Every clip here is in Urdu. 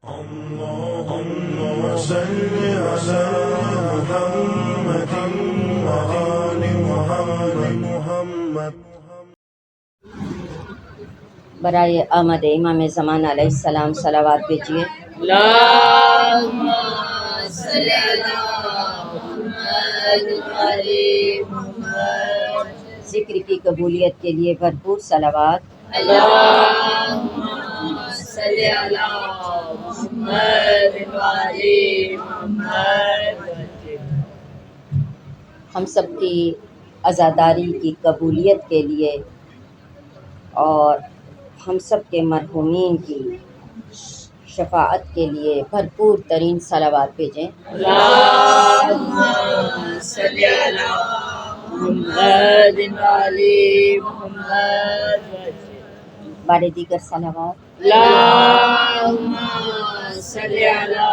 اللهم صل على محمد وآل محمد. برائے آمد امام زمان علیہ السلام صلوات بھیجیے. اللهم صل على محمد وعلى محمد. ذکر کی قبولیت کے لیے بھرپور صلوات. اللهم صل على محمد وعلى محمد. ہم سب کی عزاداری کی قبولیت کے لیے اور ہم سب کے مرحومین کی شفاعت کے لیے بھرپور ترین صلوات بھیجیں. اللهم صل على محمد وعلى محمد. بار دیگر صلوات. اللهم صل على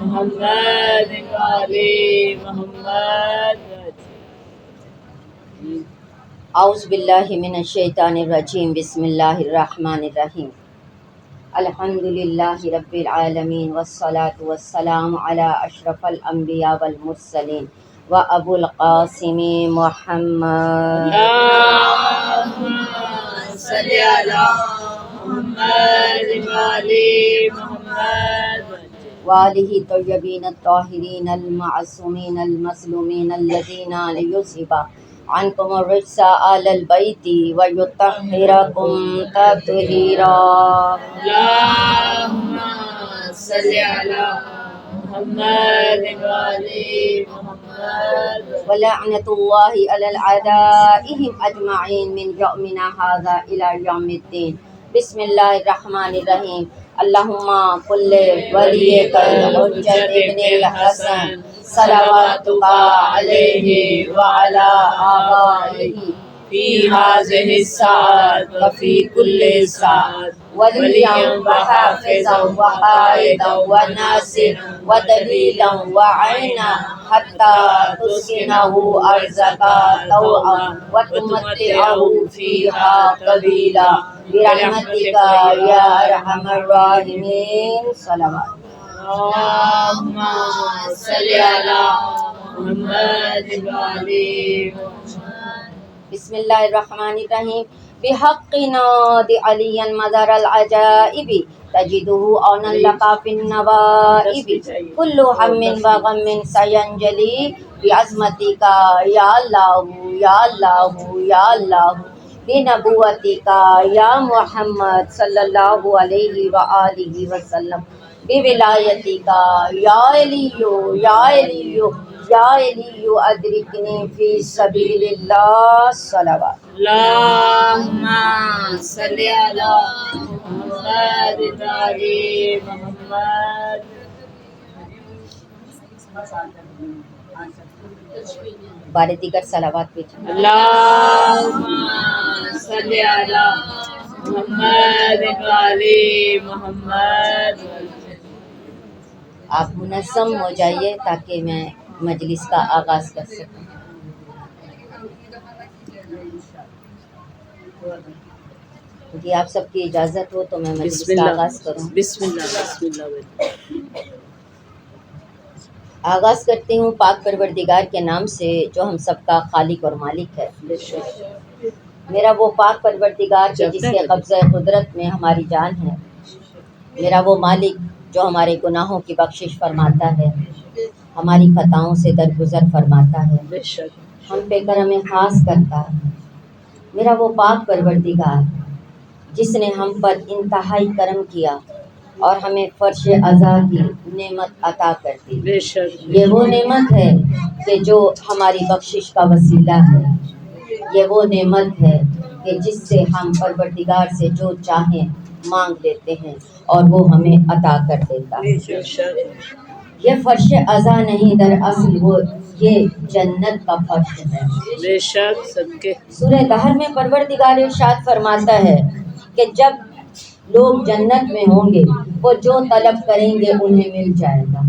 محمد وعلى محمد. اعوذ باللہ من الشیطان الرجیم. بسم اللہ الرحمن الرحیم. الحمد للہ رب العالمین والصلاة والسلام علی اشرف الانبیاء والمرسلین و ابو القاسم محمد. اللهم صل على محمد وعلى محمد. وآلہ طیبین الطاہرین المعصومین المظلومین الذین لیذھب عنکم الرجس آل البیت ویطہرکم تطہیرا. اللهم صل على محمد وعلى محمد. ولعنۃ اللہ علی اعدائہم اجمعین من یومنا ھذا الی یوم الدین. بسم اللہ الرحمن الرحیم. اللہم کل ولیک الحجۃ ابن الحسن صلواتک علیہ وعلی آبائہ في هذه الساعة وفي كل ساعة ولیا وحافظا وقائدا وناصرا ودلیلا وعینا حتی تسکنہ ارضک طوعا وتمتعہ فیہا طویلا برحمتک یا ارحم الراحمین. صلوات. اللهم صل على محمد وعلى محمد. بسم اللہ الرحمن الرحیم. بحق ناد علی مدر العجائب تجدہ اونا لقا فی النوائب کل ہم و غم سینجلی بعظمتک یا اللہ یا اللہ یا اللہ بنبوتک یا محمد صلی اللہ علیہ وآلہ وسلم بولایتک یا علی یا علی یا علی ادرکنی فی سبیل اللہ. صلوات. اللهم صل على محمد وعلى محمد. بار دیگر صلوات بھیجیں. اللهم صل على محمد وعلى محمد. آپ منظم ہو جائیے تاکہ میں مجلس کا آغاز کر سکوں. جی آپ سب کی اجازت ہو تو میں مجلس کا آغاز کروں. بسم اللہ بسم اللہ. آغاز کرتی ہوں پاک پروردگار کے نام سے جو ہم سب کا خالق اور مالک ہے. میرا وہ پاک پروردگار کہ جس کے قبضہ قدرت میں ہماری جان ہے. میرا وہ مالک جو ہمارے گناہوں کی بخشش فرماتا ہے، ہماری خطاؤں سے درگزر فرماتا ہے، ہم پہ کرم خاص کرتا ہے. میرا وہ پاک پروردگار جس نے ہم پر انتہائی کرم کیا اور ہمیں فرش عزا کی نعمت عطا کر دی. یہ وہ نعمت ہے کہ جو ہماری بخشش کا وسیلہ ہے. یہ وہ نعمت ہے کہ جس سے ہم پروردگار سے جو چاہیں مانگ لیتے ہیں اور وہ ہمیں عطا کر دیتا ہے. یہ فرش عزا نہیں، دراصل وہ یہ جنت کا فرش ہے. بے شک صدقے. سورہ دہر میں پروردگار ارشاد فرماتا ہے کہ جب لوگ جنت میں ہوں گے وہ جو طلب کریں گے انہیں مل جائے گا.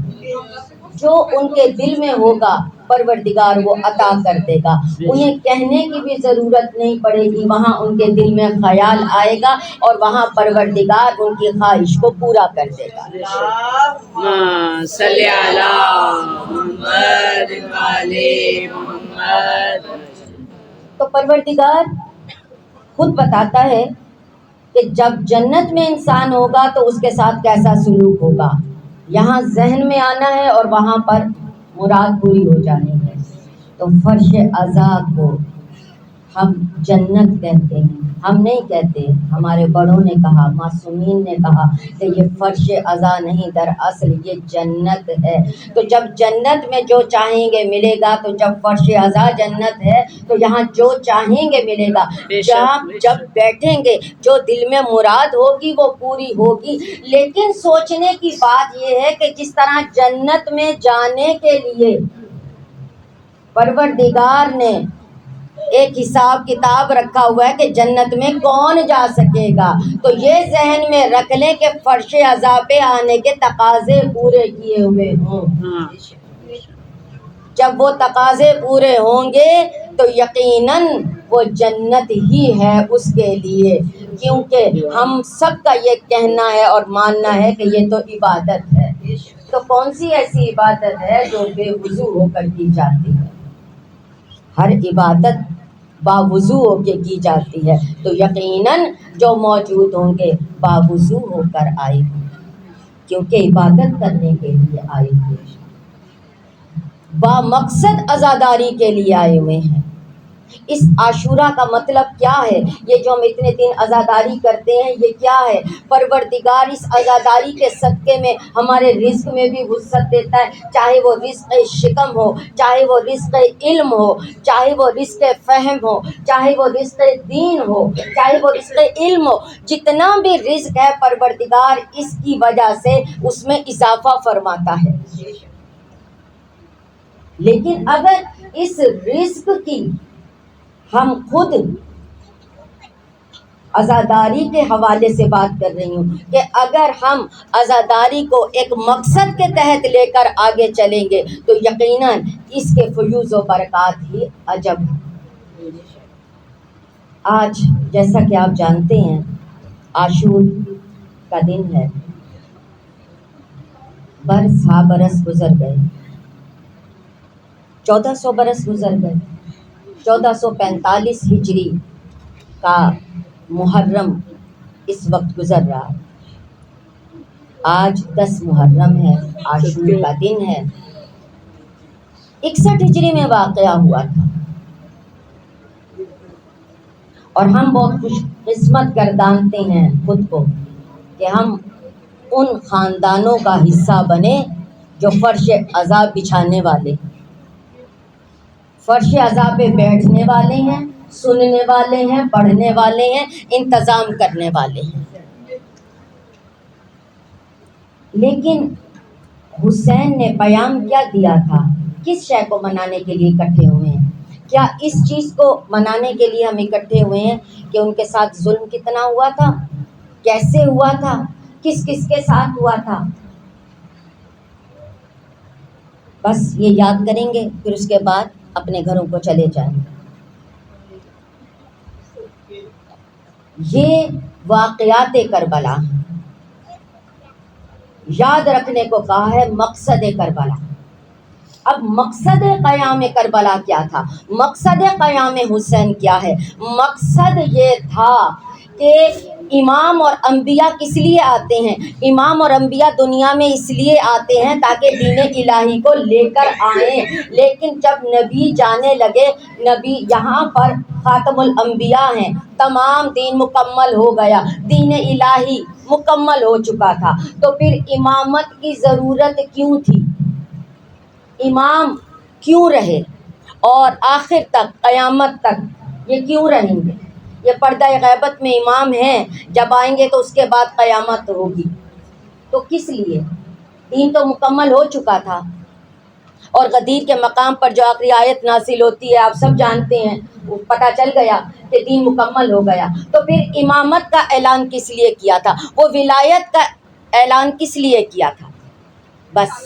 جو ان کے دل میں ہوگا پروردگار وہ عطا کر دے گا. انہیں کہنے کی بھی ضرورت نہیں پڑے گی، وہاں ان کے دل میں خیال آئے گا اور وہاں پروردگار ان کی خواہش کو پورا کر دے گا. اللہم صلی علی محمد وعلی محمد. تو پروردگار خود بتاتا ہے کہ جب جنت میں انسان ہوگا تو اس کے ساتھ کیسا سلوک ہوگا. یہاں ذہن میں آنا ہے اور وہاں پر مراد پوری ہو جانی ہے. تو فرش عزا کو ہم جنت کہتے ہیں، ہم نہیں کہتے. ہمارے بڑوں نے کہا، معصومین نے کہا کہ یہ فرش عزا نہیں، دراصل یہ جنت ہے. تو جب جنت میں جو چاہیں گے ملے گا، تو جب فرش عزا جنت ہے تو یہاں جو چاہیں گے ملے گا. جب بیٹھیں گے جو دل میں مراد ہوگی وہ پوری ہوگی. لیکن سوچنے کی بات یہ ہے کہ جس طرح جنت میں جانے کے لیے پروردگار نے ایک حساب کتاب رکھا ہوا ہے کہ جنت میں کون جا سکے گا، تو یہ ذہن میں رکھ لیں کہ فرش عزا پہ آنے کے تقاضے پورے کیے ہوئے ہوں. جب وہ تقاضے پورے ہوں گے تو یقیناً وہ جنت ہی ہے اس کے لیے. کیونکہ ہم سب کا یہ کہنا ہے اور ماننا ہے کہ یہ تو عبادت ہے. تو کون سی ایسی عبادت ہے جو بے وضو ہو کر کی جاتی ہے؟ ہر عبادت باوضو ہو کے کی جاتی ہے. تو یقیناً جو موجود ہوں گے باوضو ہو کر آئے ہوں، کیونکہ عبادت کرنے کے لیے آئے ہوئے، با مقصد عزاداری کے لیے آئے ہوئے ہیں. اس عاشورہ کا مطلب کیا ہے؟ یہ جو ہم اتنے دن عزاداری کرتے ہیں یہ کیا ہے؟ پروردگار اس عزاداری کے صدقے میں ہمارے رزق میں بھی وسعت دیتا ہے، چاہے وہ رزق شکم ہو، چاہے وہ رزق علم ہو، چاہے وہ رزق فہم ہو، چاہے وہ رزق دین ہو، چاہے وہ رزق علم ہو. جتنا بھی رزق ہے پروردگار اس کی وجہ سے اس میں اضافہ فرماتا ہے. لیکن اگر اس رزق کی ہم خود عزاداری کے حوالے سے بات کر رہی ہوں کہ اگر ہم عزاداری کو ایک مقصد کے تحت لے کر آگے چلیں گے تو یقیناً اس کے فیوز و برکات ہی عجب ہیں. آج جیسا کہ آپ جانتے ہیں عاشور کا دن ہے. برس ہا برس گزر گئے، 1400 برس گزر گئے. 1445 ہجری کا محرم اس وقت گزر رہا ہے. آج 10 محرم ہے، عاشور کا دن ہے. 61 ہجری میں واقعہ ہوا تھا اور ہم بہت خوش قسمت گردانتے ہیں خود کو کہ ہم ان خاندانوں کا حصہ بنے جو فرش عزا بچھانے والے، فرش عزا پہ بیٹھنے والے ہیں، سننے والے ہیں، پڑھنے والے ہیں، انتظام کرنے والے ہیں. لیکن حسین نے پیام کیا دیا تھا؟ کس شے کو منانے کے لیے اکٹھے ہوئے ہیں؟ کیا اس چیز کو منانے کے لیے ہم اکٹھے ہوئے ہیں کہ ان کے ساتھ ظلم کتنا ہوا تھا، کیسے ہوا تھا، کس کس کے ساتھ ہوا تھا؟ بس یہ یاد کریں گے، پھر اس کے بعد اپنے گھروں کو چلے جائیں. یہ واقعات کربلا یاد رکھنے کو کہا ہے، مقصد کربلا. اب مقصد قیام کربلا کیا تھا؟ مقصد قیام حسین کیا ہے؟ مقصد یہ تھا کہ امام اور انبیاء کس لیے آتے ہیں؟ امام اور انبیاء دنیا میں اس لیے آتے ہیں تاکہ دین الہی کو لے کر آئیں. لیکن جب نبی جانے لگے، نبی یہاں پر خاتم الانبیاء ہیں، تمام دین مکمل ہو گیا، دین الہی مکمل ہو چکا تھا، تو پھر امامت کی ضرورت کیوں تھی؟ امام کیوں رہے اور آخر تک قیامت تک یہ کیوں رہیں گے؟ یہ پردہ غیبت میں امام ہیں، جب آئیں گے تو اس کے بعد قیامت ہوگی. تو کس لیے؟ دین تو مکمل ہو چکا تھا. اور غدیر کے مقام پر جو آخری آیت نازل ہوتی ہے آپ سب جانتے ہیں، پتہ چل گیا کہ دین مکمل ہو گیا. تو پھر امامت کا اعلان کس لیے کیا تھا؟ وہ ولایت کا اعلان کس لیے کیا تھا؟ بس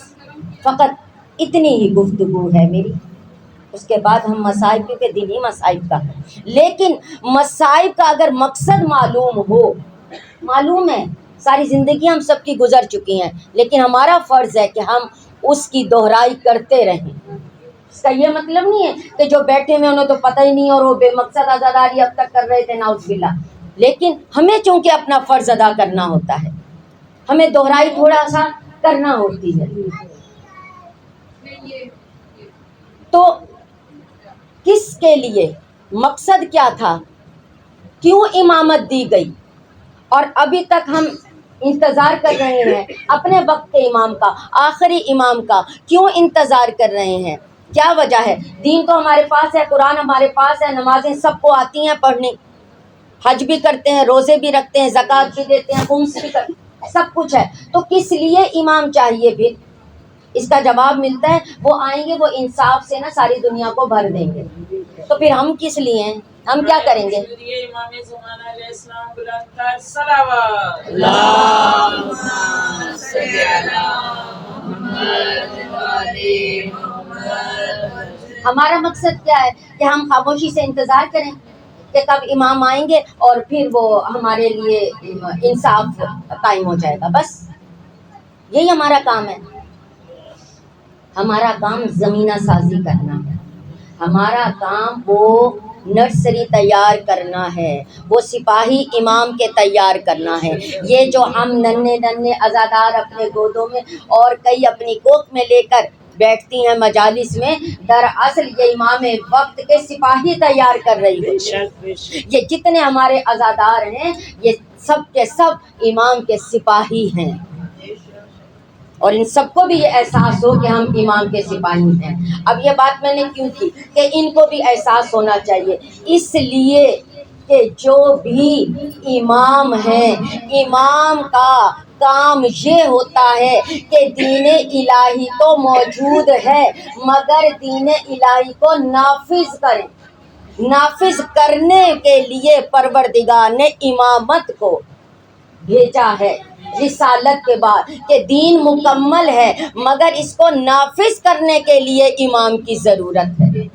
فقط اتنی ہی گفتگو ہے میری. اس کے بعد ہم مصائب، کیونکہ دینی مصائب کا ہے، لیکن مصائب کا اگر مقصد معلوم ہو، معلوم ہے ساری زندگی ہم سب کی گزر چکی ہیں، لیکن ہمارا فرض ہے کہ ہم اس کی دہرائی کرتے رہیں۔ اس کا یہ مطلب نہیں ہے کہ جو بیٹھے ہوئے انہیں تو پتہ ہی نہیں اور وہ بے مقصد عزاداری اب تک کر رہے تھے، نعوذ باللہ، لیکن ہمیں چونکہ اپنا فرض ادا کرنا ہوتا ہے، ہمیں دہرائی تھوڑا سا کرنا ہوتی ہے۔ تو کس کے لیے، مقصد کیا تھا، کیوں امامت دی گئی، اور ابھی تک ہم انتظار کر رہے ہیں اپنے وقت کے امام کا، آخری امام کا، کیوں انتظار کر رہے ہیں، کیا وجہ ہے؟ دین تو ہمارے پاس ہے، قرآن ہمارے پاس ہے، نمازیں سب کو آتی ہیں پڑھنی، حج بھی کرتے ہیں، روزے بھی رکھتے ہیں، زکوٰۃ بھی دیتے ہیں، خمس بھی کرتے ہیں، سب کچھ ہے، تو کس لیے امام چاہیے پھر؟ اس کا جواب ملتا ہے وہ آئیں گے، وہ انصاف سے نا ساری دنیا کو بھر دیں گے، تو پھر ہم کس لیے ہیں، ہم کیا کریں گے؟ امام زمانہ علیہ السلام بلند تر صلوات اللہم صلی علی محمد وعلی محمد۔ ہمارا مقصد کیا ہے کہ ہم خاموشی سے انتظار کریں کہ کب امام آئیں گے اور پھر وہ ہمارے لیے انصاف قائم ہو جائے گا، بس یہی ہمارا کام ہے۔ ہمارا کام زمینہ سازی کرنا ہے، ہمارا کام وہ نرسری تیار کرنا ہے، وہ سپاہی امام کے تیار کرنا ہے۔ یہ جو ہم ننھے ننھے عزادار اپنے گودوں میں اور کئی اپنی کوکھ میں لے کر بیٹھتی ہیں مجالس میں، دراصل یہ امام وقت کے سپاہی تیار کر رہی ہے۔ یہ جتنے ہمارے عزادار ہیں یہ سب کے سب امام کے سپاہی ہیں، اور ان سب کو بھی یہ احساس ہو کہ ہم امام کے سپاہی ہیں۔ اب یہ بات میں نے کیوں کی کہ ان کو بھی احساس ہونا چاہیے، اس لیے کہ جو بھی امام ہیں، امام کا کام یہ ہوتا ہے کہ دین الہی تو موجود ہے مگر دین الہی کو نافذ کریں۔ نافذ کرنے کے لیے پروردگار نے امامت کو بھیجا ہے رسالت کے بعد، کہ دین مکمل ہے مگر اس کو نافذ کرنے کے لیے امام کی ضرورت ہے۔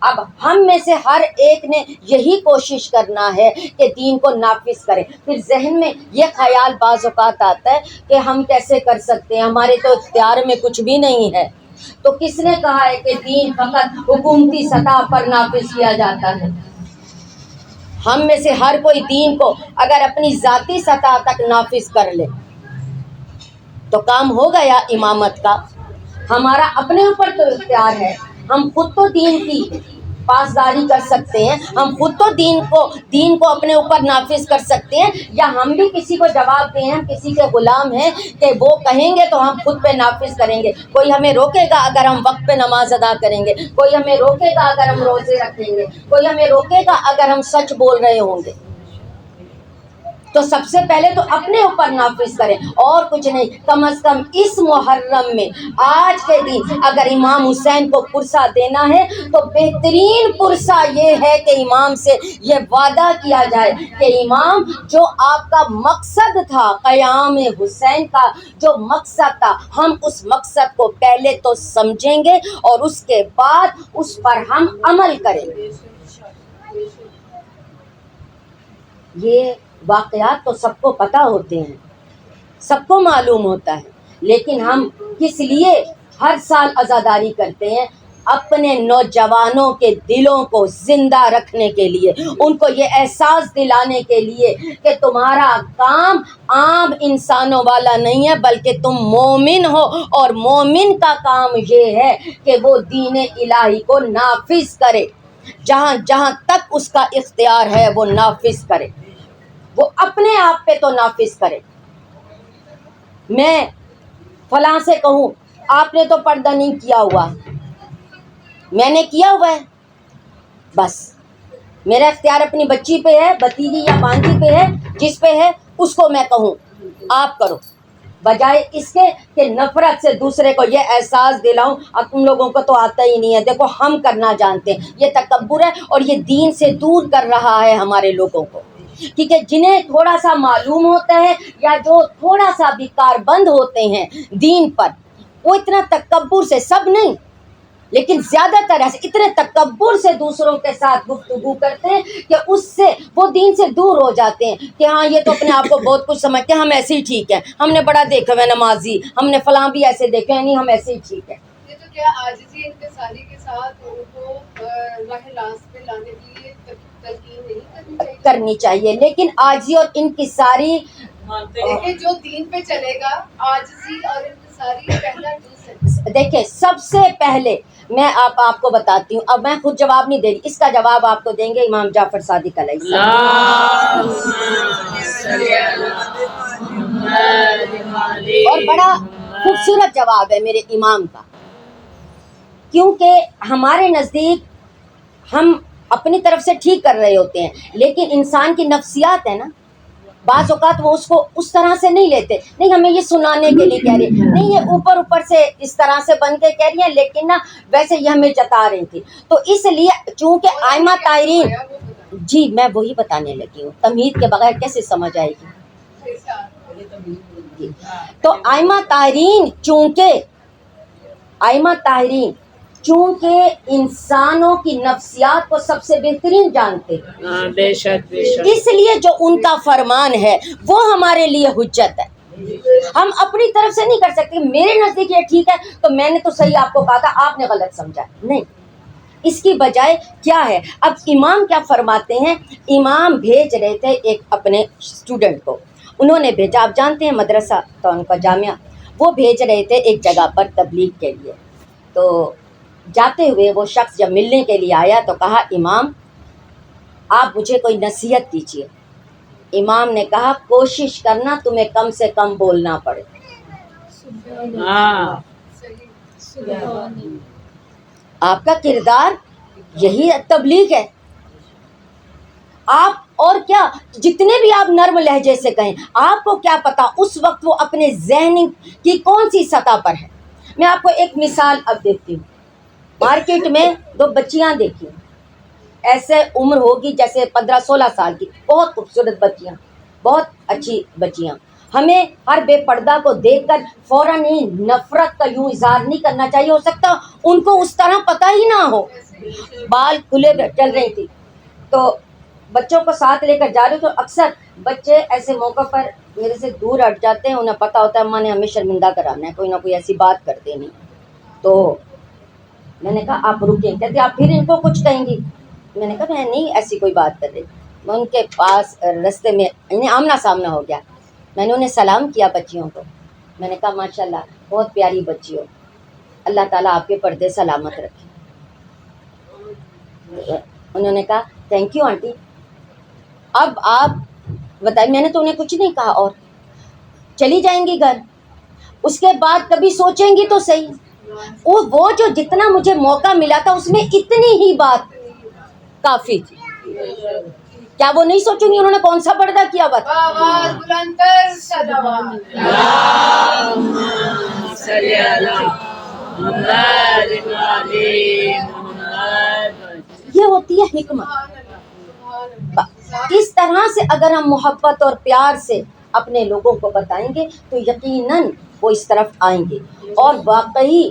اب ہم میں سے ہر ایک نے یہی کوشش کرنا ہے کہ دین کو نافذ کریں۔ پھر ذہن میں یہ خیال بعض اوقات آتا ہے کہ ہم کیسے کر سکتے ہیں، ہمارے تو اختیار میں کچھ بھی نہیں ہے۔ تو کس نے کہا ہے کہ دین فقط حکومتی سطح پر نافذ کیا جاتا ہے؟ ہم میں سے ہر کوئی دین کو اگر اپنی ذاتی سطح تک نافذ کر لے تو کام ہو گیا امامت کا۔ ہمارا اپنے اوپر تو اختیار ہے، ہم خود تو دین کی پاسداری کر سکتے ہیں، ہم خود تو دین کو اپنے اوپر نافذ کر سکتے ہیں، یا ہم بھی کسی کو جواب دیں، ہم کسی کے غلام ہیں کہ وہ کہیں گے تو ہم خود پہ نافذ کریں گے۔ کوئی ہمیں روکے گا اگر ہم وقت پہ نماز ادا کریں گے، کوئی ہمیں روکے گا اگر ہم روزے رکھیں گے، کوئی ہمیں روکے گا اگر ہم سچ بول رہے ہوں گے؟ تو سب سے پہلے تو اپنے اوپر نافذ کریں، اور کچھ نہیں۔ کم از کم اس محرم میں آج کے دن اگر امام حسین کو پرسہ دینا ہے تو بہترین پرسہ یہ ہے کہ امام سے یہ وعدہ کیا جائے کہ امام، جو آپ کا مقصد تھا قیام حسین کا، جو مقصد تھا، ہم اس مقصد کو پہلے تو سمجھیں گے اور اس کے بعد اس پر ہم عمل کریں گے۔ یہ واقعات تو سب کو پتہ ہوتے ہیں، سب کو معلوم ہوتا ہے، لیکن ہم کس لیے ہر سال عزاداری کرتے ہیں؟ اپنے نوجوانوں کے دلوں کو زندہ رکھنے کے لیے، ان کو یہ احساس دلانے کے لیے کہ تمہارا کام عام انسانوں والا نہیں ہے بلکہ تم مومن ہو، اور مومن کا کام یہ ہے کہ وہ دین الہی کو نافذ کرے، جہاں جہاں تک اس کا اختیار ہے وہ نافذ کرے، وہ اپنے آپ پہ تو نافذ کرے۔ میں فلاں سے کہوں آپ نے تو پردہ نہیں کیا ہوا، میں نے کیا ہوا ہے، بس میرا اختیار اپنی بچی پہ ہے، بھتیجی یا بانجی پہ ہے، جس پہ ہے اس کو میں کہوں آپ کرو، بجائے اس کے کہ نفرت سے دوسرے کو یہ احساس دلاؤں اب تم لوگوں کو تو آتا ہی نہیں ہے، دیکھو ہم کرنا جانتے ہیں۔ یہ تکبر ہے اور یہ دین سے دور کر رہا ہے ہمارے لوگوں کو، کیونکہ جنہیں تھوڑا سا معلوم ہوتا ہے یا جو تھوڑا سا بھی کاربند ہوتے ہیں دین پر، وہ اتنا تکبر سے، سب نہیں، لیکن زیادہ تر ایسے اتنے تکبر سے دوسروں کے ساتھ گفتگو کرتے ہیں کہ اس سے وہ دین سے دور ہو جاتے ہیں کہ ہاں یہ تو اپنے آپ کو بہت کچھ سمجھتے ہیں، ہم ایسے ہی ٹھیک ہیں، ہم نے بڑا دیکھا ہوا نمازی، ہم نے فلاں بھی ایسے دیکھے ہیں، نہیں ہم ایسے ہی ٹھیک ہیں۔ یہ تو کیا عاجزی انکساری کے ساتھ ان کو راہ راست پہ لانے کے لیے تلقین نہیں کرنی چاہیے، لیکن عاجزی اور انکساری دیکھیں جو دین پہ چلے گا عاجزی اور انکساری پہلا جز ہے۔ دیکھیں سب سے پہلے میں آپ کو بتاتی ہوں، اب میں خود جواب نہیں دے رہی، اس کا جواب آپ کو دیں گے امام جعفر صادق علیہ السلام، اور بڑا خوبصورت جواب ہے میرے امام کا، کیونکہ ہمارے نزدیک ہم اپنی طرف سے ٹھیک کر رہے ہوتے ہیں، لیکن انسان کی نفسیات ہے نا، بعض اوقات وہ اس کو اس طرح سے نہیں لیتے، نہیں ہمیں یہ سنانے کے لیے کہہ رہی، نہیں یہ اوپر سے اس طرح سے بن کے کہہ رہی ہیں، لیکن نا ویسے یہ ہمیں جتا رہی تھی، تو اس لیے چونکہ آئمہ طاہرین، جی میں وہی بتانے لگی ہوں، تمہید کے بغیر کیسے سمجھ آئے گی، تو آئمہ طاہرین چونکہ انسانوں کی نفسیات کو سب سے بہترین جانتے ہیں، بے شک بے شک، اس لیے جو ان کا فرمان ہے وہ ہمارے لیے حجت ہے، ہم اپنی طرف سے نہیں کر سکتے، میرے نزدیک یہ ٹھیک ہے تو میں نے تو صحیح آپ کو کہا تھا، آپ نے غلط سمجھا، نہیں، اس کی بجائے کیا ہے، اب امام کیا فرماتے ہیں، امام بھیج رہے تھے ایک اپنے اسٹوڈنٹ کو، انہوں نے بھیجا، آپ جانتے ہیں مدرسہ تو ان کا جامعہ، وہ بھیج رہے تھے ایک جگہ پر تبلیغ کے لیے، تو جاتے ہوئے وہ شخص جب ملنے کے لیے آیا تو کہا امام آپ مجھے کوئی نصیحت کیجیے، امام نے کہا کوشش کرنا تمہیں کم سے کم بولنا پڑے، ہاں آپ کا کردار یہی تبلیغ ہے، آپ اور کیا جتنے بھی آپ نرم لہجے سے کہیں، آپ کو کیا پتا اس وقت وہ اپنے ذہن کی کون سی سطح پر ہے۔ میں آپ کو ایک مثال اب دیتی ہوں، مارکیٹ میں دو بچیاں دیکھی، ایسے عمر ہوگی جیسے 15-16 سال کی، بہت خوبصورت بچیاں، بہت اچھی بچیاں، ہمیں ہر بے پردہ کو دیکھ کر فوراً ہی نفرت کا یوں اظہار نہیں کرنا چاہیے، ہو سکتا ان کو اس طرح پتہ ہی نہ ہو، بال کھلے چل رہی تھی، تو بچوں کو ساتھ لے کر جا رہے تو اکثر بچے ایسے موقع پر میرے سے دور ہٹ جاتے ہیں، انہیں پتہ ہوتا ہے اماں نے ہمیں شرمندہ کرانا ہے، کوئی نہ کوئی ایسی بات کرتے نہیں، تو میں نے کہا آپ رکیں، کہتے آپ پھر ان کو کچھ کہیں گی، میں نے کہا میں نہیں ایسی کوئی بات کر رہی، میں ان کے پاس رستے میں انہیں آمنا سامنا ہو گیا، میں نے انہیں سلام کیا بچیوں کو، میں نے کہا ماشاءاللہ بہت پیاری بچی ہو، اللہ تعالیٰ آپ کے پردے سلامت رکھے، انہوں نے کہا تھینک یو آنٹی، اب آپ بتائیں، میں نے تو انہیں کچھ نہیں کہا اور چلی جائیں گی گھر، اس کے بعد کبھی سوچیں گی تو صحیح، وہ جو جتنا مجھے موقع ملا تھا اس میں اتنی ہی بات کافی تھی، کیا وہ نہیں سوچوں گی انہوں نے کون سا پردہ کیا ہوا تھا، آواز بلند کر صلوات، صلی اللہ محمد علی محمد، یہ ہوتی ہے حکمت، اس طرح سے اگر ہم محبت اور پیار سے اپنے لوگوں کو بتائیں گے تو یقیناً وہ اس طرف آئیں گے، اور واقعی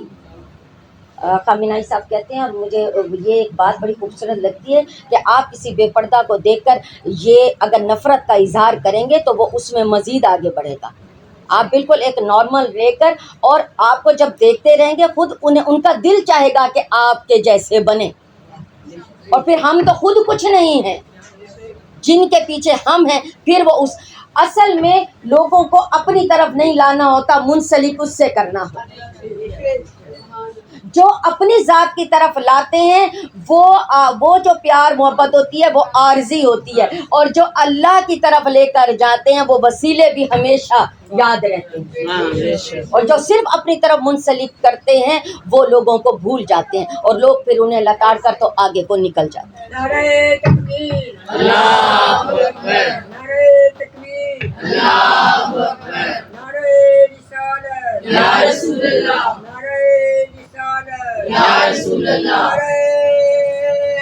خامنہ ای صاحب کہتے ہیں، اور مجھے یہ ایک بات بڑی خوبصورت لگتی ہے کہ آپ کسی بے پردہ کو دیکھ کر یہ اگر نفرت کا اظہار کریں گے تو وہ اس میں مزید آگے بڑھے گا، آپ بالکل ایک نارمل رہ کر، اور آپ کو جب دیکھتے رہیں گے خود ان کا دل چاہے گا کہ آپ کے جیسے بنے، اور پھر ہم تو خود کچھ نہیں ہیں، جن کے پیچھے ہم ہیں، پھر وہ اصل میں لوگوں کو اپنی طرف نہیں لانا ہوتا، منسلک اس سے کرنا ہوتا، جو اپنی ذات کی طرف لاتے ہیں وہ جو پیار محبت ہوتی ہے وہ عارضی ہوتی ہے، اور جو اللہ کی طرف لے کر جاتے ہیں وہ وسیلے بھی ہمیشہ یاد رہتے ہیں، اور جو صرف اپنی طرف منسلک کرتے ہیں وہ لوگوں کو بھول جاتے ہیں، اور لوگ پھر انہیں لتاڑ کر تو آگے کو نکل جاتے ہیں۔ نعرہ تکبیر، اللہ اکبر، نعرہ تکبیر، اللہ اکبر، نعرہ رسالت، یا رسول اللہ، نعرہ رسالت، یا رسول اللہ، نعرہ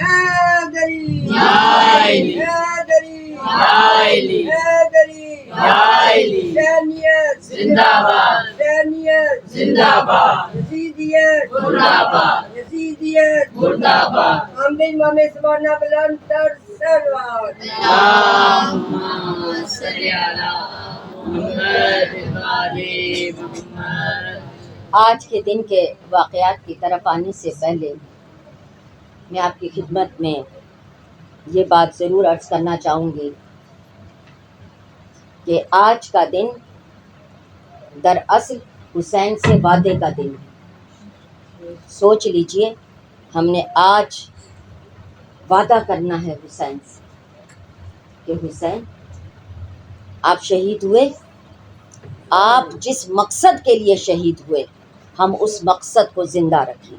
حیدری، یا علی، حیدری، یا علی، حیدری، یا علی، حسینیت زندہ باد، حسینیت زندہ باد، یزیدی یزیدیت مرداباد یزیدیت مرداباد آمین امام زمانہ بلند تر سلوات اللہم صلی علی محمد وآل محمد۔ آج کے دن کے واقعات کی طرف آنے سے پہلے میں آپ کی خدمت میں یہ بات ضرور عرض کرنا چاہوں گی کہ آج کا دن دراصل حسین سے وعدے کا دن ہے۔ سوچ لیجئے، ہم نے آج وعدہ کرنا ہے حسین سے کہ حسین آپ شہید ہوئے، آپ جس مقصد کے لیے شہید ہوئے ہم اس مقصد کو زندہ رکھیں۔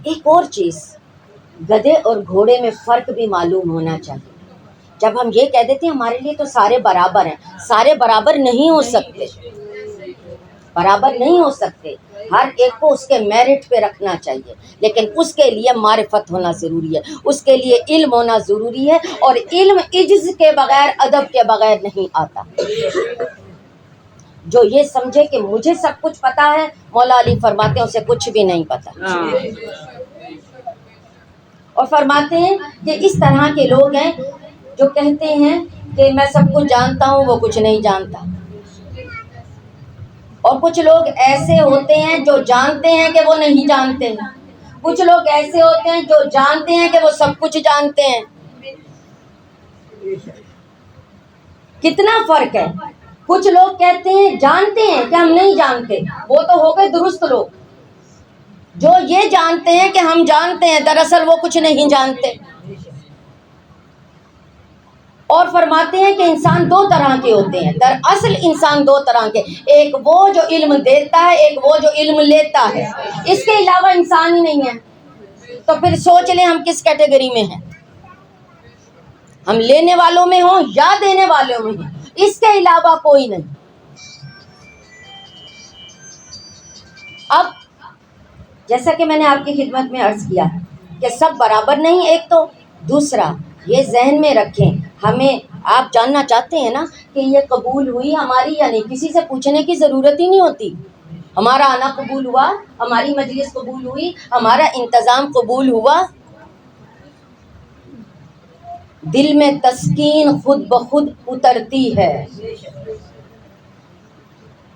ایک اور چیز، گدھے اور گھوڑے میں فرق بھی معلوم ہونا چاہیے۔ جب ہم یہ کہہ دیتے ہیں ہمارے لیے تو سارے برابر ہیں، سارے برابر نہیں ہو سکتے، برابر نہیں ہو سکتے۔ ہر ایک کو اس کے میرٹ پہ رکھنا چاہیے، لیکن اس کے لیے معرفت ہونا ضروری ہے، اس کے لیے علم ہونا ضروری ہے، اور علم عجز کے بغیر، ادب کے بغیر نہیں آتا۔ جو یہ سمجھے کہ مجھے سب کچھ پتا ہے، مولا علی فرماتے ہیں اسے کچھ بھی نہیں پتا، اور فرماتے ہیں کہ اس طرح کے لوگ ہیں جو کہتے ہیں کہ میں سب کچھ جانتا ہوں، وہ کچھ نہیں جانتا، اور کچھ لوگ ایسے ہوتے ہیں جو جانتے ہیں کہ وہ نہیں جانتے، کچھ لوگ ایسے ہوتے ہیں جو جانتے ہیں کہ وہ سب کچھ جانتے ہیں۔ کتنا فرق ہے۔ کچھ لوگ کہتے ہیں جانتے ہیں کہ ہم نہیں جانتے، وہ تو ہو گئے درست لوگ۔ جو یہ جانتے ہیں کہ ہم جانتے ہیں، دراصل وہ کچھ نہیں جانتے۔ اور فرماتے ہیں کہ انسان دو طرح کے ہوتے ہیں، دراصل انسان دو طرح کے، ایک وہ جو علم دیتا ہے، ایک وہ جو علم لیتا ہے، اس کے علاوہ انسان ہی نہیں ہے۔ تو پھر سوچ لیں ہم کس کیٹیگری میں ہیں، ہم لینے والوں میں ہوں یا دینے والوں میں ہوں، اس کے علاوہ کوئی نہیں۔ اب جیسا کہ میں نے آپ کی خدمت میں عرض کیا کہ سب برابر نہیں، ایک تو، دوسرا یہ ذہن میں رکھیں، ہمیں آپ جاننا چاہتے ہیں نا کہ یہ قبول ہوئی ہماری یا نہیں، کسی سے پوچھنے کی ضرورت ہی نہیں ہوتی۔ ہمارا آنا قبول ہوا، ہماری مجلس قبول ہوئی، ہمارا انتظام قبول ہوا، دل میں تسکین خود بخود اترتی ہے۔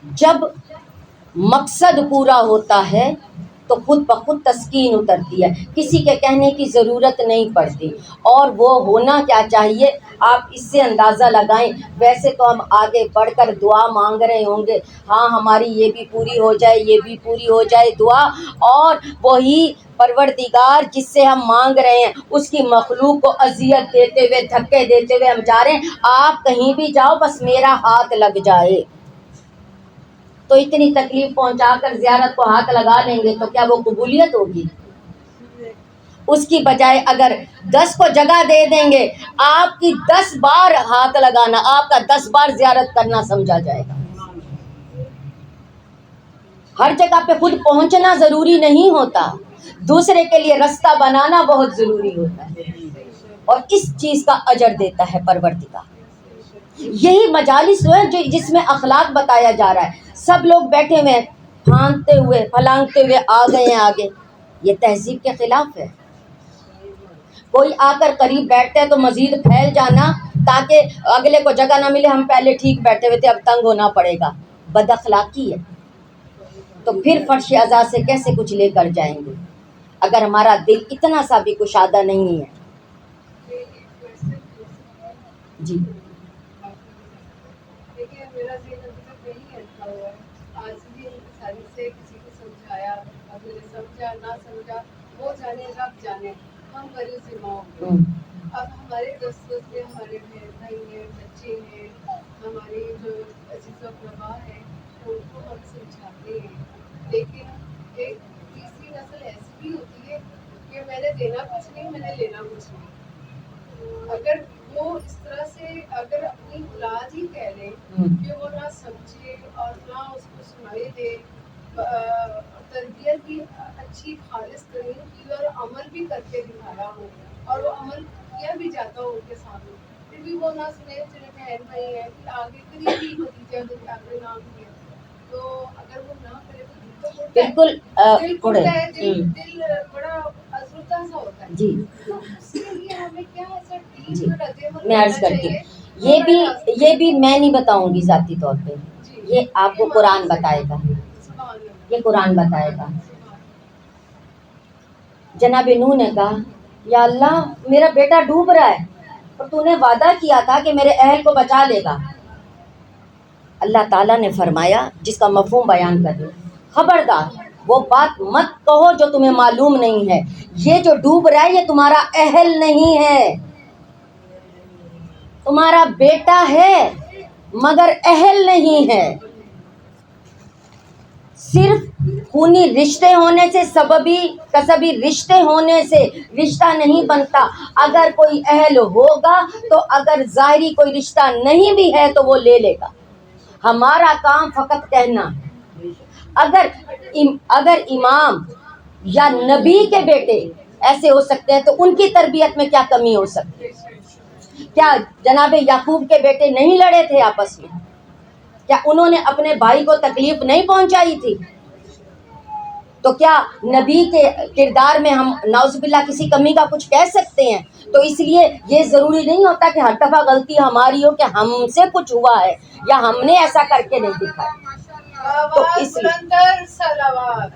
جب مقصد پورا ہوتا ہے تو خود بخود تسکین اترتی ہے، کسی کے کہنے کی ضرورت نہیں پڑتی۔ اور وہ ہونا کیا چاہیے، آپ اس سے اندازہ لگائیں۔ ویسے تو ہم آگے بڑھ کر دعا مانگ رہے ہوں گے، ہاں ہماری یہ بھی پوری ہو جائے، یہ بھی پوری ہو جائے دعا، اور وہی پروردگار جس سے ہم مانگ رہے ہیں اس کی مخلوق کو اذیت دیتے ہوئے، دھکے دیتے ہوئے ہم جا رہے ہیں، آپ کہیں بھی جاؤ بس میرا ہاتھ لگ جائے۔ تو اتنی تکلیف پہنچا کر زیارت کو ہاتھ لگا لیں گے تو کیا وہ قبولیت ہوگی؟ اس کی بجائے اگر 10 کو جگہ دے دیں گے، آپ کی 10 بار ہاتھ لگانا، آپ کا 10 بار زیارت کرنا سمجھا جائے گا۔ ہر جگہ پہ خود پہنچنا ضروری نہیں ہوتا، دوسرے کے لیے رستہ بنانا بہت ضروری ہوتا ہے، اور اس چیز کا اجر دیتا ہے پروردگار۔ یہی مجالس ہے جس میں اخلاق بتایا جا رہا ہے۔ سب لوگ بیٹھے ہوئے پھاندتے ہوئے پھلانگتے ہوئے آ گئے ہیں آگے، یہ تہذیب کے خلاف ہے۔ کوئی آ کر قریب بیٹھتا ہے تو مزید پھیل جانا تاکہ اگلے کو جگہ نہ ملے، ہم پہلے ٹھیک بیٹھے ہوئے تھے اب تنگ ہونا پڑے گا، بد اخلاقی ہے۔ تو پھر فرش عزا سے کیسے کچھ لے کر جائیں گے اگر ہمارا دل اتنا سا بھی کشادہ نہیں ہے؟ جی دیکھیے میرا ذہن ابھی تک نہیں ہٹا ہوا ہے، آج بھی ساری سے کسی کو سمجھایا، اب میں نے سمجھا نہ سمجھا وہ جانے رب جانے، ہم بڑے ذمہ ہوں گے۔ اب ہمارے دستخط میں ہمارے بہن بھائی ہیں، بچے ہیں، ہمارے جو عزیز و اقربا ہیں ان کو ہم سمجھاتے ہیں، لیکن ایک تیسری نسل ایسی بھی ہوتی ہے کہ میں نے دینا کچھ نہیں، میں نے لینا کچھ نہیں۔ اگر وہ اس طرح سے اگر اپنی اولاد ہی کہہ لیں کہ وہ نہ سمجھے اور نہ اس کو سنائی دے، تربیت بھی اچھی خالص ترین کی اور عمل بھی کر کے دکھایا ہو، اور وہ عمل کیا بھی جاتا ہو ان کے سامنے، پھر بھی وہ نہ سنے، چلے بہن بھائی ہیں، پھر آگے قریبی بھتیجا جو کہ آپ نے نام لیا، تو اگر وہ نہ کرے تو بالکل دل تھوڑے ٹوٹتا ہے، دل بڑا افسردہ سا ہوتا ہے. جی تو اس کے لیے ہمیں کیا ایسا ٹیم جی جو رد عمل میں عرض کرنا کرتی چاہیے؟ ہوں، یہ بھی میں نہیں بتاؤں گی ذاتی طور پہ، یہ آپ کو قرآن بتائے گا، یہ قرآن بتائے گا. جناب نوح نے کہا یا اللہ میرا بیٹا ڈوب رہا ہے اور تو نے وعدہ کیا تھا کہ میرے اہل کو بچا لے گا. اللہ تعالیٰ نے فرمایا جس کا مفہوم بیان کر رہے خبردار وہ بات مت کہو جو تمہیں معلوم نہیں ہے. یہ جو ڈوب رہا ہے یہ تمہارا اہل نہیں ہے، تمہارا بیٹا ہے مگر اہل نہیں ہے. صرف خونی رشتے ہونے سے، سببی کسبی رشتے ہونے سے رشتہ نہیں بنتا. اگر کوئی اہل ہوگا تو اگر ظاہری کوئی رشتہ نہیں بھی ہے تو وہ لے لے گا. ہمارا کام فقط کہنا ہے. اگر امام یا نبی کے بیٹے ایسے ہو سکتے ہیں تو ان کی تربیت میں کیا کمی ہو سکتی ہے؟ کیا جناب یعقوب کے بیٹے نہیں لڑے تھے آپس میں؟ کیا انہوں نے اپنے بھائی کو تکلیف نہیں پہنچائی تھی؟ تو کیا نبی کے کردار میں ہم نعوذ باللہ کسی کمی کا کچھ کہہ سکتے ہیں؟ تو اس لیے یہ ضروری نہیں ہوتا کہ ہر دفعہ غلطی ہماری ہو کہ ہم سے کچھ ہوا ہے یا ہم نے ایسا کر کے نہیں دکھایا. تو اس لیے بلندر صلوات.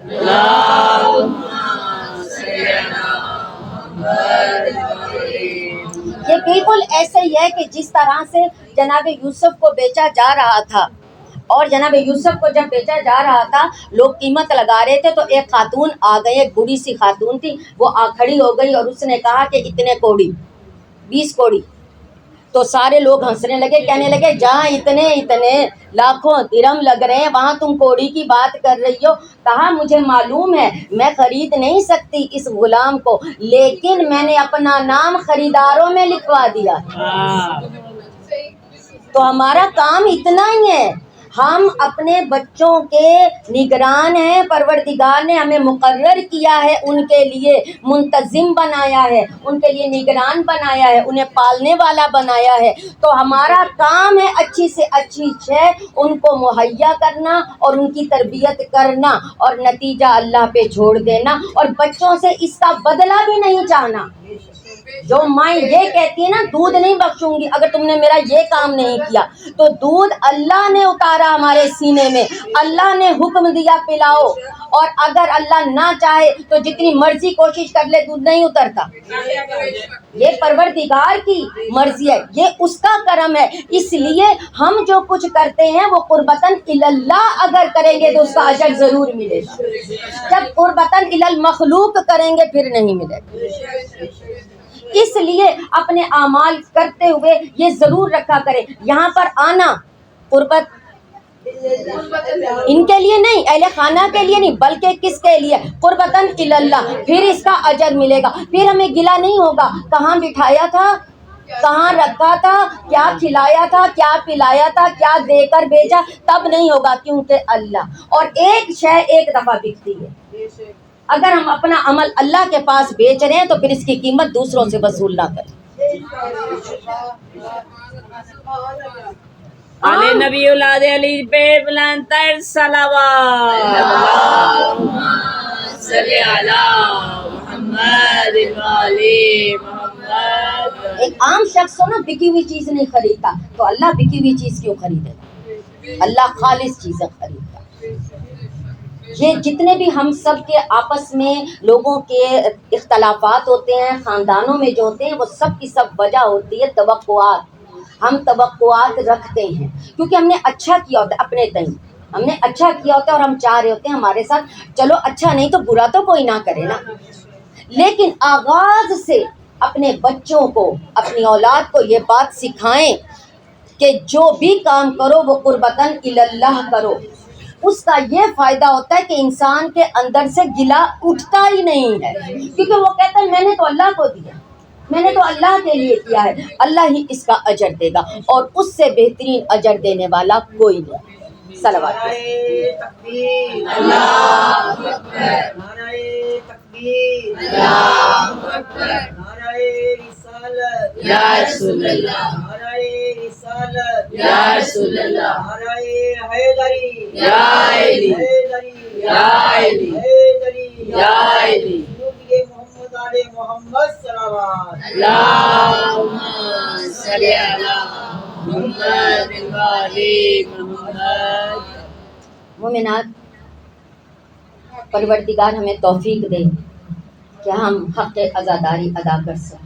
یہ بالکل ایسے ہی ہے کہ جس طرح سے جناب یوسف کو بیچا جا رہا تھا، اور جناب یوسف کو جب بیچا جا رہا تھا لوگ قیمت لگا رہے تھے تو ایک خاتون آ گئی، ایک بوڑھی سی خاتون تھی، وہ کھڑی ہو گئی اور اس نے کہا کہ اتنے کوڑی، 20 کوڑی. تو سارے لوگ ہنسنے لگے، کہنے لگے جہاں اتنے لاکھوں درہم لگ رہے ہیں وہاں تم کوڑی کی بات کر رہی ہو. کہا مجھے معلوم ہے میں خرید نہیں سکتی اس غلام کو، لیکن میں نے اپنا نام خریداروں میں لکھوا دیا. تو ہمارا کام اتنا ہی ہے، ہم اپنے بچوں کے نگران ہیں. پروردگار نے ہمیں مقرر کیا ہے، ان کے لیے منتظم بنایا ہے، ان کے لیے نگران بنایا ہے، انہیں پالنے والا بنایا ہے. تو ہمارا کام ہے اچھی سے اچھی شے ان کو مہیا کرنا اور ان کی تربیت کرنا اور نتیجہ اللہ پہ چھوڑ دینا، اور بچوں سے اس کا بدلہ بھی نہیں چاہنا. جو ماں یہ کہتی ہے نا دودھ نہیں بخشوں گی اگر تم نے میرا یہ کام نہیں کیا، تو دودھ اللہ نے اتارا ہمارے سینے میں، اللہ نے حکم دیا پلاؤ، اور اگر اللہ نہ چاہے تو جتنی مرضی کوشش کر لے دودھ نہیں اترتا. یہ پروردگار کی مرضی ہے، یہ اس کا کرم ہے. اس لیے ہم جو کچھ کرتے ہیں وہ قربتاً اللہ اگر کریں گے تو اس کا اجر ضرور ملے گا. جب قربتاً المخلوق کریں گے پھر نہیں ملے گا. اس لیے اپنے اعمال کرتے ہوئے یہ ضرور رکھا کرے یہاں پر آنا قربت ان کے لیے نہیں، اہل خانہ کے لیے نہیں، بلکہ کس کے لیے؟ قربتاً اللہ. پھر اس کا اجر ملے گا، پھر ہمیں گلہ نہیں ہوگا کہاں بٹھایا تھا، کہاں رکھا تھا، کیا کھلایا تھا، کیا پلایا تھا، کیا دے کر بھیجا، تب نہیں ہوگا کیونکہ اللہ. اور ایک شے ایک دفعہ بکتی ہے. اگر ہم اپنا عمل اللہ کے پاس بیچ رہے ہیں تو پھر اس کی قیمت دوسروں سے وصول نہ کریں. علی نبی اولاد علی پہ بلند تر صلوات. صلی علی محمد وعلی محمد. ایک عام شخص ہو نا بکی ہوئی چیز نہیں خریدتا تو اللہ بکی ہوئی چیز کیوں خریدے گا؟ اللہ خالص چیزیں خریدتا. یہ جتنے بھی ہم سب کے آپس میں لوگوں کے اختلافات ہوتے ہیں، خاندانوں میں جو ہوتے ہیں، وہ سب کی سب وجہ ہوتی ہے توقعات. ہم توقعات رکھتے ہیں کیونکہ ہم نے اچھا کیا ہوتا ہے اپنے تئیں، ہم نے اچھا کیا ہوتا ہے اور ہم چاہ رہے ہوتے ہیں ہمارے ساتھ چلو اچھا نہیں تو برا تو کوئی نہ کرے نا. لیکن آغاز سے اپنے بچوں کو، اپنی اولاد کو یہ بات سکھائیں کہ جو بھی کام کرو وہ قربتاً اللہ کرو. اس کا یہ فائدہ ہوتا ہے کہ انسان کے اندر سے گلہ اٹھتا ہی نہیں ہے، کیونکہ وہ کہتا ہے میں نے تو اللہ کو دیا، میں نے تو اللہ کے لیے کیا ہے، اللہ ہی اس کا اجر دے گا، اور اس سے بہترین اجر دینے والا کوئی نہیں. صلوات. اللہ اکبر. اللہ اکبر. یا رسول اللہ. یا رسول اللہ. یا علی. یا علی یا علی محمد صلوات اللہم صلی علی محمد وعلی محمد۔ مومنات، پروردگار ہمیں توفیق دے کہ ہم حق عزاداری ادا کر سکیں۔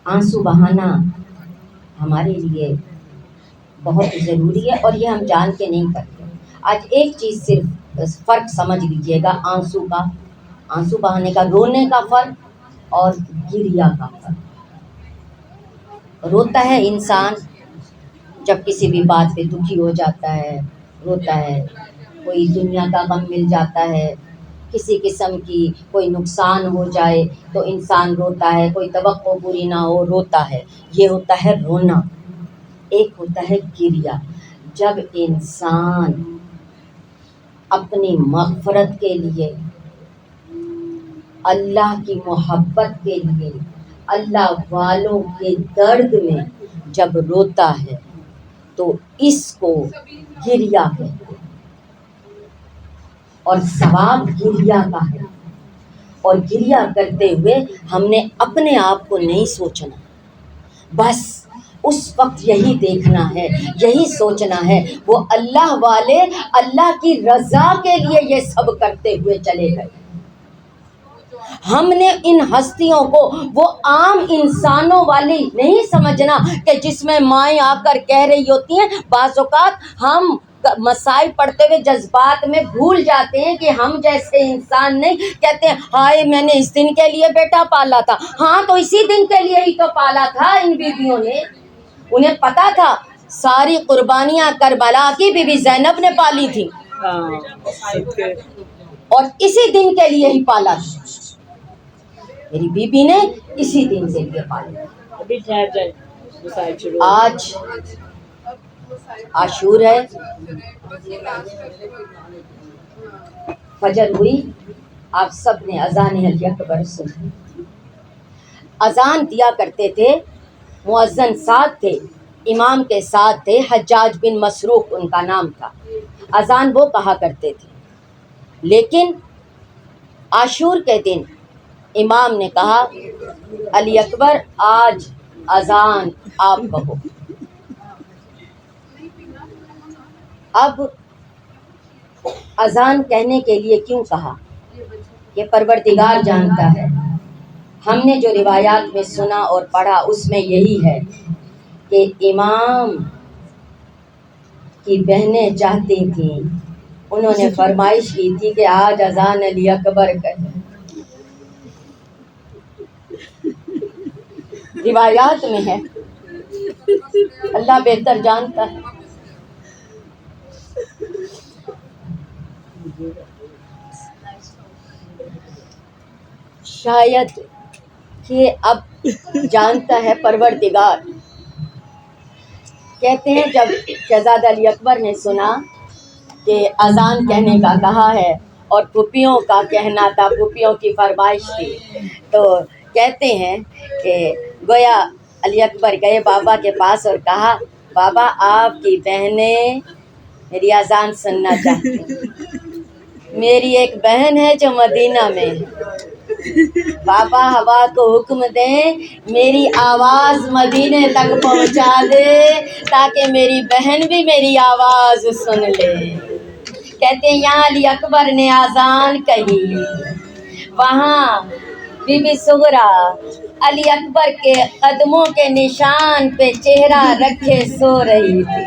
آنسو بہانا ہمارے لیے بہت ضروری ہے، اور یہ ہم جان کے نہیں کرتے۔ آج ایک چیز صرف فرق سمجھ لیجیے گا، آنسو بہانے کا، رونے کا فرق اور گریا کا فرق۔ روتا ہے انسان جب کسی بھی بات پہ دکھی ہو جاتا ہے، روتا ہے، کوئی دنیا کا غم مل جاتا ہے، کسی قسم کی کوئی نقصان ہو جائے تو انسان روتا ہے، کوئی توقع پوری نہ ہو روتا ہے، یہ ہوتا ہے رونا۔ ایک ہوتا ہے گریا، جب انسان اپنی مغفرت کے لیے، اللہ کی محبت کے لیے، اللہ والوں کے درد میں جب روتا ہے تو اس کو گریا ہے، اور ثواب گریا کا ہے۔ اور گریا کرتے ہوئے ہم نے اپنے آپ کو نہیں سوچنا، بس اس وقت یہی دیکھنا ہے، یہی سوچنا ہے وہ اللہ والے اللہ کی رضا کے لیے یہ سب کرتے ہوئے چلے گئے۔ ہم نے ان ہستیوں کو وہ عام انسانوں والی نہیں سمجھنا کہ جس میں مائیں آ کر کہہ رہی ہوتی ہیں۔ بعض اوقات ہم مسائل پڑھتے ہوئے جذبات میں بھول جاتے ہیں کہ ہم جیسے انسان نہیں، کہتے ہیں ہائے میں نے اس دن کے لیے بیٹا پالا تھا۔ ہاں تو اسی دن کے لیے ہی تو پالا تھا ان بیویوں نے، انہیں پتا تھا ساری قربانیاں کربلا کی بی بی زینب نے پالی تھی، اور اسی دن کے لیے ہی پالا تھا۔ میری بی بی نے اسی دن کے لیے پالا۔ آج عاشور ہے، فجر ہوئی، آپ سب نے اذان علی اکبر سنی۔ اذان دیا کرتے تھے، مؤذن ساتھ تھے، امام کے ساتھ تھے، حجاج بن مسروق ان کا نام تھا۔ اذان وہ کہا کرتے تھے، لیکن عاشور کے دن امام نے کہا علی اکبر آج اذان آپ کہو۔ اب اذان کہنے کے لیے کیوں کہا، یہ پروردگار جانتا ہے۔ ہم نے جو روایات میں سنا اور پڑھا اس میں یہی ہے کہ امام کی بہنیں چاہتی تھیں، انہوں نے فرمائش کی تھی کہ آج اذان علی اکبر کہیں۔ روایات میں ہے، اللہ بہتر جانتا ہے۔ شاید کہ اب جانتا ہے پروردگار۔ کہتے ہیں جب شہزادہ علی اکبر نے سنا کہ اذان کہنے کا کہا ہے اور پھوپھیوں کا کہنا تھا، پھوپھیوں کی فرمائش تھی، تو کہتے ہیں کہ گویا علی اکبر گئے بابا کے پاس اور کہا بابا آپ کی بہنیں میری اذان سننا چاہتی ہیں، میری ایک بہن ہے جو مدینہ میں ہے، بابا ہوا کو حکم دیں میری آواز مدینے تک پہنچا دے تاکہ میری بہن بھی میری آواز سن لے۔ کہتے ہیں یہاں علی اکبر نے اذان کہی، وہاں بی بی سغرا علی اکبر کے قدموں کے نشان پہ چہرہ رکھے سو رہی تھی۔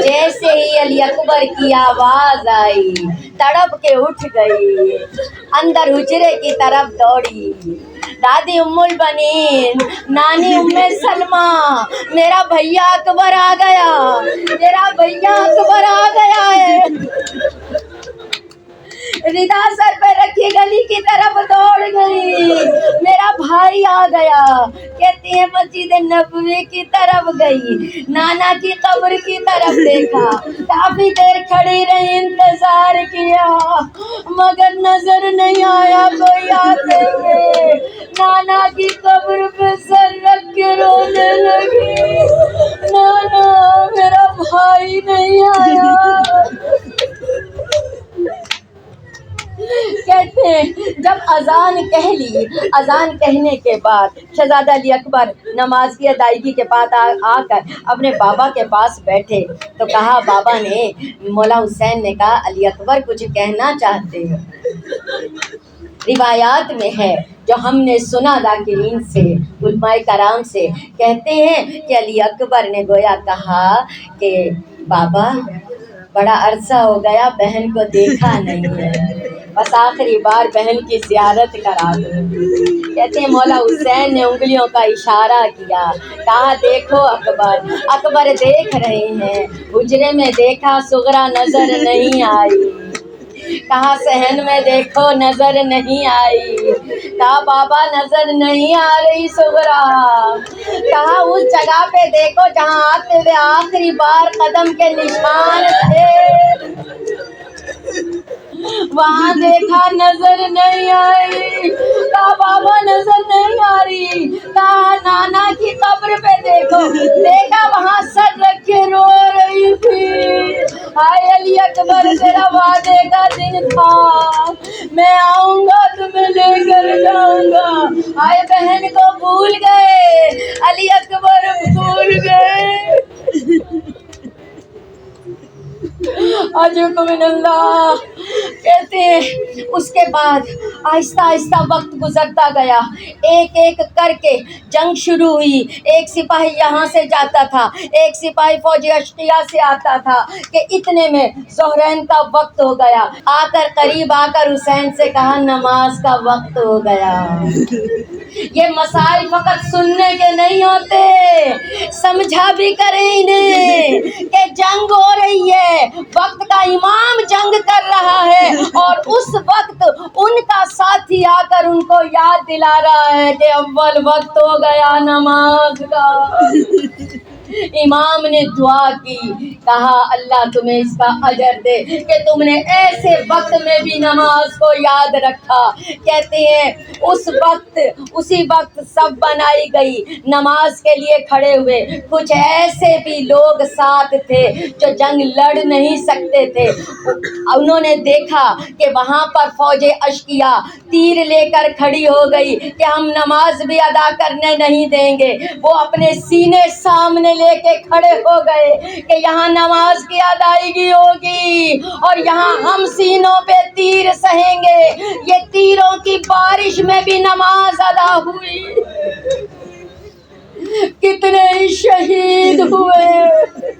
جیسے ہی علی اکبر کی آواز آئی تڑپ کے اٹھ گئی، اندر حجرے کی طرف دوڑی۔ دادی ام البنین، نانی ام سلمہ، میرا بھیا اکبر آ گیا، میرا بھیا اکبر آ گیا ہے۔ ردا سر پہ رکھی گلی کی طرف دوڑ گئی، میرا بھائی آ گیا۔ کہتی ہے مسجد نبوی کی طرف گئی، نانا کی قبر کی طرف دیکھا، کافی دیر کھڑی رہی، انتظار کیا مگر نظر نہیں آیا کوئی آتے ہوئے۔ نانا کی قبر پہ سر رکھ کے رونے لگی، نانا میرا بھائی نہیں آیا۔ کہتے ہیں جب اذان کہہ لی، اذان کہنے کے بعد شہزادہ علی اکبر نماز کی ادائیگی کے بعد آ کر اپنے بابا کے پاس بیٹھے تو کہا، بابا نے، مولا حسین نے کہا، علی اکبر کچھ کہنا چاہتے ہو؟ روایات میں ہے جو ہم نے سنا ذاکرین سے، علماء کرام سے، کہتے ہیں کہ علی اکبر نے گویا کہا کہ بابا بڑا عرصہ ہو گیا بہن کو دیکھا نہیں ہے، بس آخری بار بہن کی زیارت کرا دو۔ کہتے ہیں مولا حسین نے انگلیوں کا اشارہ کیا، کہا دیکھو اکبر۔ اکبر دیکھ رہے ہیں، حجرے میں دیکھا صغرا نظر نہیں آئی، کہا صحن میں دیکھو نظر نہیں آئی، کہا بابا نظر نہیں آ رہی صغرا، کہا اس جگہ پہ دیکھو جہاں آتے ہوئے آخری بار قدم کے نشان تھے، وہاں دیکھا نظر نہیں آئی، کہا بابا نظر نہیں آ رہی، کہا نانا کی قبر پہ دیکھو، دیکھا وہاں سر رکھ کے رو رہی تھی۔ ہائے علی اکبر تیرا وعدے کا دن تھا، میں آؤں گا تمہیں لے کر جاؤں گا، ہائے بہن کو بھول گئے، علی اکبر بھول گئے۔ عجب من اللہ۔ کہتے ہیں اس کے بعد آہستہ آہستہ وقت گزرتا گیا، ایک ایک کر کے جنگ شروع ہوئی، ایک سپاہی یہاں سے جاتا تھا، ایک سپاہی فوجی اشقیاء سے آتا تھا کہ اتنے میں ظہرین کا وقت ہو گیا۔ آ کر قریب آ کر حسین سے کہا نماز کا وقت ہو گیا۔ یہ مسائل فقط سننے کے نہیں ہوتے، سمجھا بھی کریں انہیں کہ جنگ ہو رہی ہے، وقت کا امام جنگ کر رہا ہے اور اس وقت ان کا ساتھی آ کر ان کو یاد دلا رہا ہے کہ اول وقت ہو گیا نماز کا۔ امام نے دعا کی، کہا اللہ تمہیں اس کا اجر دے کہ تم نے ایسے وقت میں بھی نماز کو یاد رکھا۔ کہتے ہیں اسی وقت صف بنائی گئی، نماز کے لیے کھڑے ہوئے، کچھ ایسے بھی لوگ ساتھ تھے جو جنگ لڑ نہیں سکتے تھے، انہوں نے دیکھا کہ وہاں پر فوج اشقیاء تیر لے کر کھڑی ہو گئی کہ ہم نماز بھی ادا کرنے نہیں دیں گے، وہ اپنے سینے سامنے لے کے کھڑے ہو گئے کہ یہاں نماز کی ادائیگی ہوگی اور یہاں ہم سینوں پہ تیر سہیں گے۔ یہ تیروں کی بارش میں بھی نماز ادا ہوئی، کتنے شہید ہوئے۔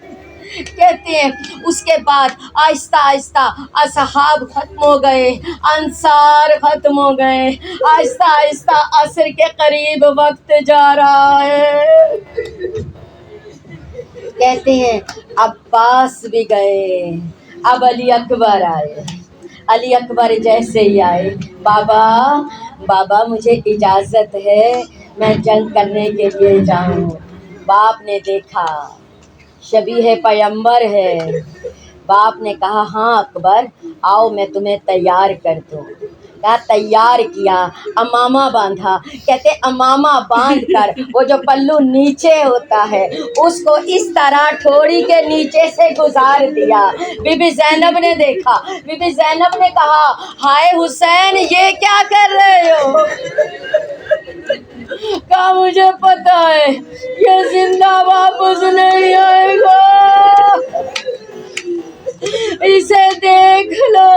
کہتے ہیں اس کے بعد آہستہ آہستہ اصحاب ختم ہو گئے، انصار ختم ہو گئے، آہستہ آہستہ عصر کے قریب وقت جا رہا ہے۔ کہتے ہیں عباس بھی گئے، اب علی اکبر آئے۔ علی اکبر جیسے ہی آئے، بابا مجھے اجازت ہے میں جنگ کرنے کے لیے جاؤں۔ باپ نے دیکھا شبیہ پیمبر ہے، باپ نے کہا ہاں اکبر آؤ میں تمہیں تیار کر دوں۔ کہا تیار کیا، امامہ باندھا۔ کہتے امامہ باندھ کر وہ جو پلو نیچے ہوتا ہے اس کو اس طرح ٹھوڑی کے نیچے سے گزار دیا۔ بی بی زینب نے دیکھا، بی بی زینب نے کہا ہائے حسین یہ کیا کر رہے ہو؟ کہا مجھے پتا ہے یہ زندہ واپس نہیں آئے گا، اسے دیکھ لو۔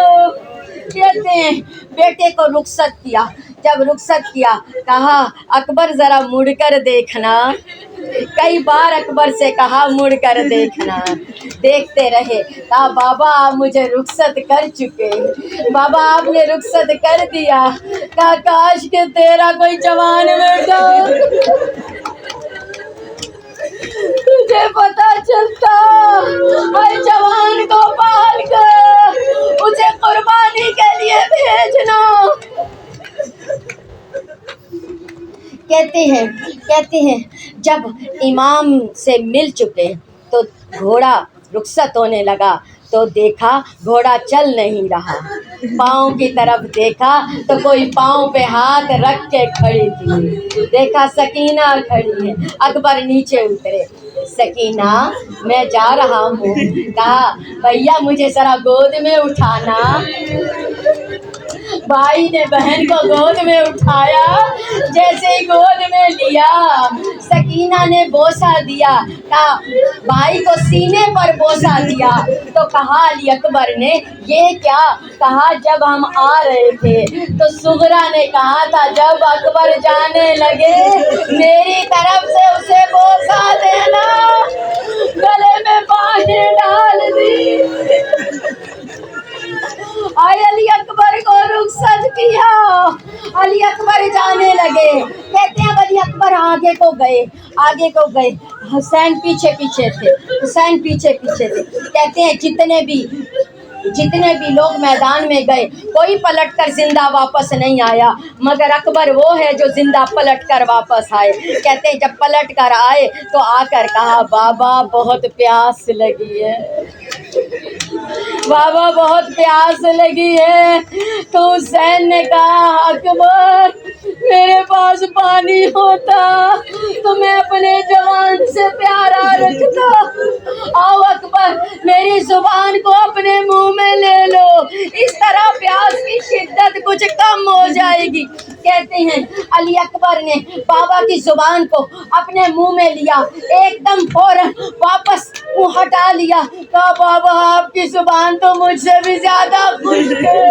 کہتے ہیں بیٹے کو رخصت کیا، جب رخصت کیا کہا اکبر ذرا مڑ کر دیکھنا، کئی بار اکبر سے کہا مڑ کر دیکھنا، دیکھتے رہے۔ کہا بابا آپ مجھے رخصت کر چکے، بابا آپ نے رخصت کر دیا۔ کہا کاش کہ تیرا کوئی جوان بیٹا تجھے پتا چلتا، ہر جوان کو پال کر اسے قربانی کے لیے بھیجنا۔ کہتے ہیں جب امام سے مل چکے تو گھوڑا رخصت ہونے لگا تو دیکھا گھوڑا چل نہیں رہا، پاؤں کی طرف دیکھا تو کوئی پاؤں پہ ہاتھ رکھ کے کھڑی تھی، دیکھا سکینہ کھڑی ہے۔ اکبر نیچے اترے، سکینہ میں جا رہا ہوں۔ کہا بھیا مجھے ذرا گود میں اٹھانا، بھائی نے بہن کو گود میں اٹھایا، جیسے ہی گود میں لیا سکینہ نے بوسہ دیا، کہا بھائی کو سینے پر بوسہ دیا تو کہا علی اکبر نے یہ کیا؟ کہا جب ہم آ رہے تھے تو صغرا نے کہا تھا جب اکبر جانے لگے میری طرف سے اسے بوسہ دینا، گلے میں باہیں ڈال دی۔ آئے علی اکبر کو رخصت کیا، علی اکبر جانے لگے۔ کہتے ہیں علی اکبر آگے کو گئے، حسین پیچھے پیچھے تھے۔ کہتے ہیں جتنے بھی لوگ میدان میں گئے کوئی پلٹ کر زندہ واپس نہیں آیا، مگر اکبر وہ ہے جو زندہ پلٹ کر واپس آئے۔ کہتے ہیں جب پلٹ کر آئے تو آ کر کہا بابا بہت پیاس لگی ہے، بابا بہت پیاس لگی ہے۔ تو حسین نے کہا اکبر میرے پاس پانی ہوتا تو میں اپنے جوان سے پیارا رکھتا، آؤ اکبر میری زبان کو اپنے منہ میں لے لو، اس طرح پیاس کی شدت کچھ کم ہو جائے گی۔ کہتے ہیں علی اکبر نے بابا کی زبان کو اپنے منہ میں لیا، ایک دم فوراً واپس منہ ہٹا لیا، کہا بابا آپ کی زبان تو مجھ سے بھی زیادہ خشک ہے۔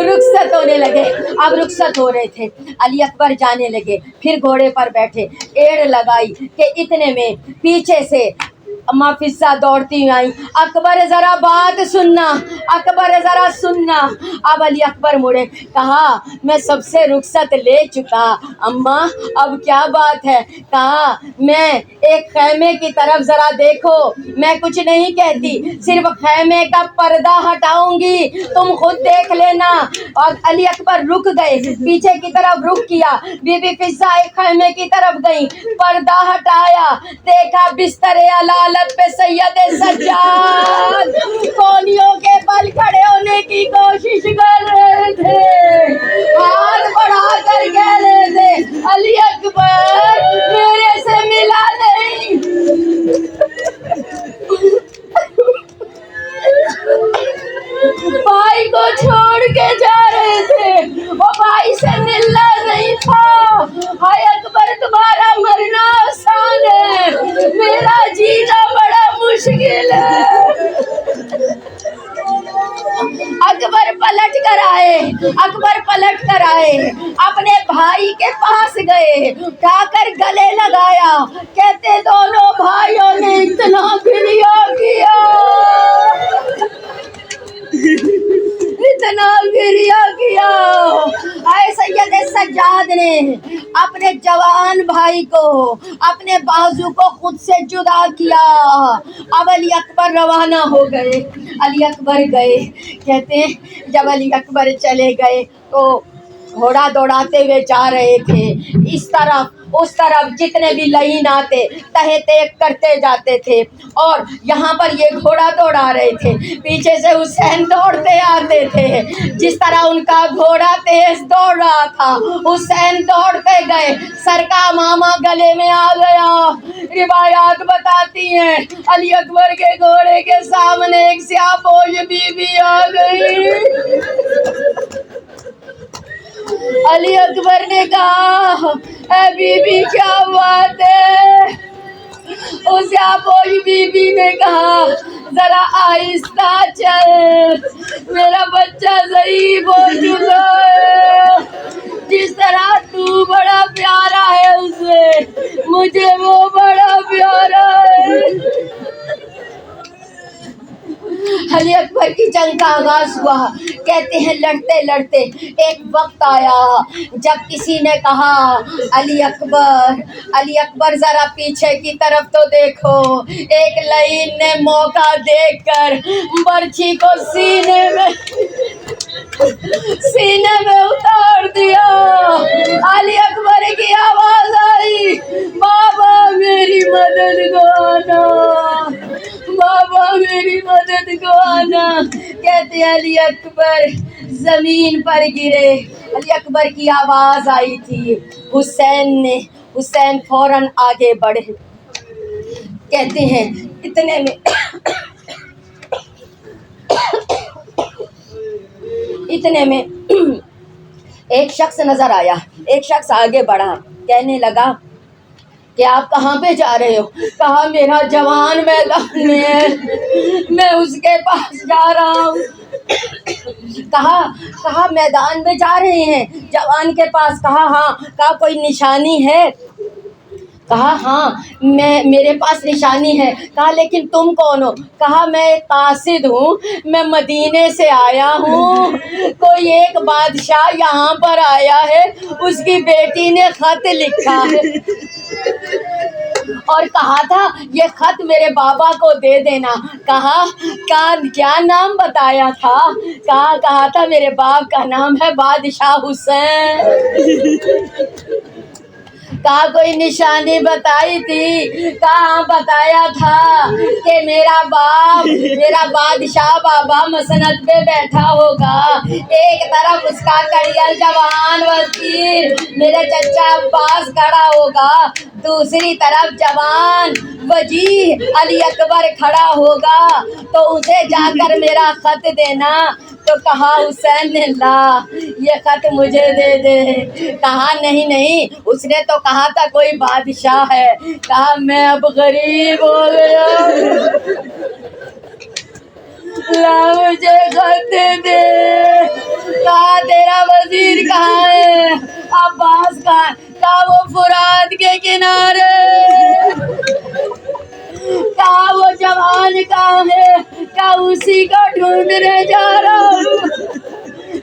رخصت ہونے لگے، اب رخصت ہو رہے تھے، علی اکبر جانے لگے، پھر گھوڑے پر بیٹھے، ایڑ لگائی کہ اتنے میں پیچھے سے اما فضہ دوڑتی آئی، اکبر ذرا بات سننا، اکبر ذرا سننا۔ اب علی اکبر مڑے، کہا میں سب سے رخصت لے چکا اما، اب کیا بات ہے؟ کہا میں ایک خیمے کی طرف ذرا دیکھو، میں کچھ نہیں کہتی، صرف خیمے کا پردہ ہٹاؤں گی، تم خود دیکھ لینا۔ اور علی اکبر رک گئے، پیچھے کی طرف رخ کیا، بی بی فضہ ایک خیمے کی طرف گئی، پردہ ہٹایا، دیکھا بستر علالت پہ سید سجاد کونیوں کے بل کھڑے ہونے کی کوشش کر رہے تھے، ہاتھ بڑھا کر کہہ رہے تھے علی اکبر میرے سے ملا نہیں۔ بھائی کو چھوڑ کے جا رہے تھے، وہ بھائی سے ملنا نہیں تھا۔ ہائے اکبر تمہارا مرنا آسان ہے، میرا جینا بڑا مشکل ہے۔ اکبر پلٹ کر آئے، اپنے بھائی کے پاس گئے، اٹھا کر گلے لگایا، کہتے دونوں بھائیوں نے اتنا گریہ کیا، اتنا گریہ کیا۔ اے سید سجاد نے اپنے جوان بھائی کو، اپنے بازو کو خود سے جدا کیا۔ اب علی اکبر روانہ ہو گئے، علی اکبر گئے۔ کہتے ہیں جب علی اکبر چلے گئے تو گھوڑا دوڑاتے ہوئے جا رہے تھے، اس طرف اس طرف جتنے بھی لعین آتے تہے تیک کرتے جاتے تھے، اور یہاں پر یہ گھوڑا دوڑا رہے تھے، پیچھے سے حسین دوڑتے آتے تھے، جس طرح ان کا گھوڑا تیز دوڑ رہا تھا حسین دوڑتے گئے، سر کا امامہ گلے میں آ گیا۔ روایات بتاتی ہیں علی اکبر کے گھوڑے کے سامنے ایک سیاہ پوش بی بی آ گئی۔ علی اکبر نے کہا اے بی بی کیا بات ہے؟ اس سیاہ بی بی نے کہا ذرا آہستہ چل، میرا بچہ ضعیف ہو چکا ہے، جس طرح تو بڑا پیارا ہے اسے، مجھے وہ بڑا پیارا ہے۔ علی اکبر کی جنگ کا آغاز ہوا۔ کہتے ہیں لڑتے لڑتے ایک وقت آیا جب کسی نے کہا علی اکبر ذرا پیچھے کی طرف تو دیکھو۔ ایک لعین نے موقع دیکھ کر برچھی کو سینے میں اتار دیا۔ علی اکبر کی آواز آئی بابا میری مدد کو آنا، بابا میری مدد کو آنا۔ کہتے علی اکبر زمین پر گرے، علی اکبر کی آواز آئی تھی، حسین فوراً آگے بڑھے۔ کہتے ہیں اتنے میں اتنے میں ایک شخص نظر آیا، ایک شخص آگے بڑھا، کہنے لگا کہ آپ کہاں پہ جا رہے ہو؟ کہا میرا جوان میدان میں ہے، میں اس کے پاس جا رہا ہوں۔ کہا میدان میں جا رہے ہیں جوان کے پاس؟ کہا ہاں۔ کہا کوئی نشانی ہے؟ کہا ہاں میرے پاس نشانی ہے۔ کہا لیکن تم کون ہو؟ کہا میں قاصد ہوں، میں مدینے سے آیا ہوں، کوئی ایک بادشاہ یہاں پر آیا ہے، اس کی بیٹی نے خط لکھا ہے اور کہا تھا یہ خط میرے بابا کو دے دینا۔ کہا کیا نام بتایا تھا؟ کہا تھا میرے باپ کا نام ہے بادشاہ حسین۔ کہا کوئی نشانی بتائی تھی؟ کہا بتایا تھا کہ میرا بادشاہ بابا مسند پہ بیٹھا ہوگا، ایک طرف اس کا کڑیل جوان وزیر میرے چچا عباس کھڑا ہوگا، دوسری طرف جوان وجیہ علی اکبر کھڑا ہوگا، تو اسے جا کر میرا خط دینا۔ تو کہا حسین نے لا یہ خط مجھے دے دے۔ کہا نہیں، اس نے تو کہا تھا کوئی بادشاہ ہے۔ کہا میں اب غریب ہو گیا، لا مجھے خط دے۔ کہا تیرا وزیر کہاں ہے؟ عباس کہاں ہے؟ کہا وہ فرات کے کنارے۔ کہا وہ جوان کہاں ہے؟ کہا اسی کو ڈھونڈنے جا رہا ہوں۔